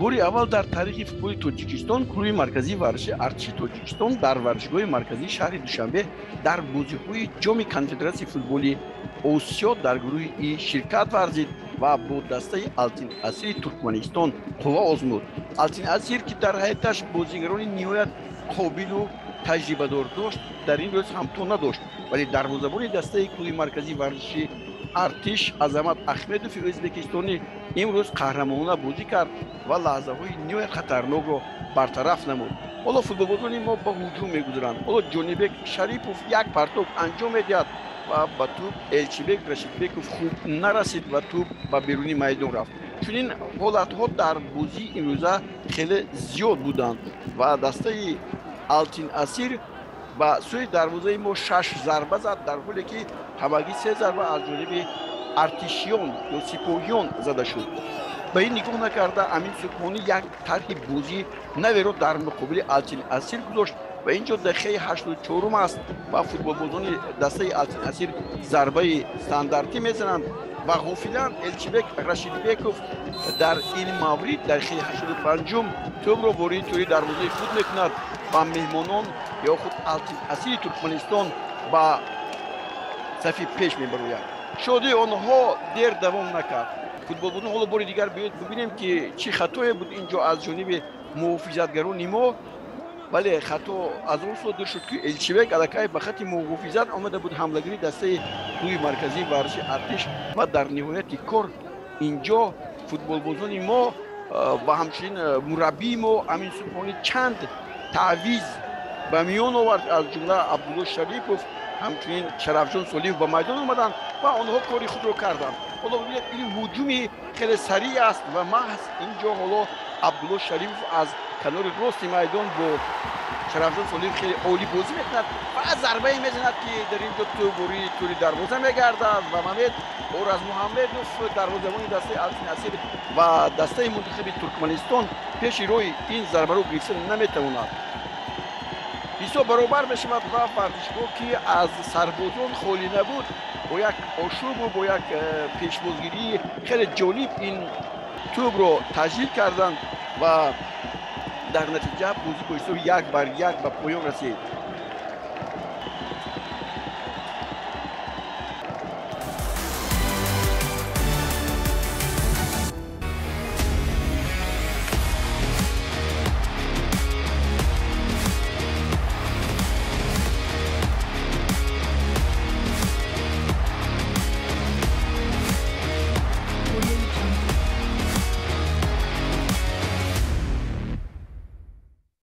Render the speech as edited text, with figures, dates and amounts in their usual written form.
باری اول در تاریخ فوتبال تاجیکستان کلوی مرکزی ورزش ارتش تاجیکستان در ورزشگاه مرکزی شهر دوشنبه در بازی‌های جام کنفدراسیون فوتبال آسیا در گروه ای شرکت ورزید و با دسته التین اسیر ترکمنستان قوا آزمود. التین اسیر که در حیاتش بازیگران نهایت قابل و تجربه دار داشت در این روز همتون نداشت، ولی دروازه‌بان دسته کلوی مرکزی ورزشی ارتش عظمت احمدوف ازبکستانی امروز قهرمانانه بازی کرد و لحظه های نهایت خطرناک را برطرف نمود. حالا فوتبالبازان ما به هجوم میگذارند. حالا جانبک شریپوف یک پرتاب انجام میدهد و به توپ الچیبک رشیدبکوف خوب نرسید و توپ به بیرونی میدان رفت. چنین حالتها در بازی امروزه خیلی زیاد بودند و دسته التین اسیر با سوی دروازه ما 6 ضربه زد، در حالی که همگی 3 ضربه از جانب ارتشیان یا سپاهیان زده شد. به این نگاه نکرده امین سکمانی یک طرح بازی نوی را در مقابل التین اسیر گذاشت و اینجا دقیقه 84 است و فوتبالبازان دسته التین اسیر ضربه استانداردی میزنند و غافلا الچیبک رشیدبکوف در این مورد دقیقه 85 توپ را وارد توی دروازه خود میکند و مهمانان یا خود التین اسیر ترکمنستان با صف پیش میبروید. شادی آنها دیر دوام نکرد. فوتبالبازان حالا بار دیگر ببینیم که چی خطایی بود اینجا از جانب محافظتگران ما، ولی خطا از اون صادر شد که الچیبک الکای به خط محافظت آمده بود حملهگری دسته کلوی مرکزی ورزش ارتش و در نهایت کار اینجا فوتبالبازان ما و همچنین مربی ما امین سبحانی چند تعویض به میان آورد، از جمله عبدالله شریپوف همچنین شرفجان سلیف به میدان آمدند و آنها کاری خود را کردند. حالا ببینید این هجومی خیلی سریع است و محض اینجا حالا عبدالله شریف از کنار راست میدان با شرفجان سلیف خیلی عالی بازی میکند و ضربه میزند که در اینجا تو بوری توری دروازه میگردد و محمد اور از محمدوف دروازه‌بان دسته التین اسیر و دسته منتخب ترکمنستان پیش روی این ضربه رو گرفتن نمیتواند. حساب برابر بشود و ورزشگاه که از سربازان خالی نبود با یک آشوب و با یک پیشبازگیری خیلی جالب این توپ را تجلیل کردند و در نتیجه بازی با حساب 1-1 به پایان رسید.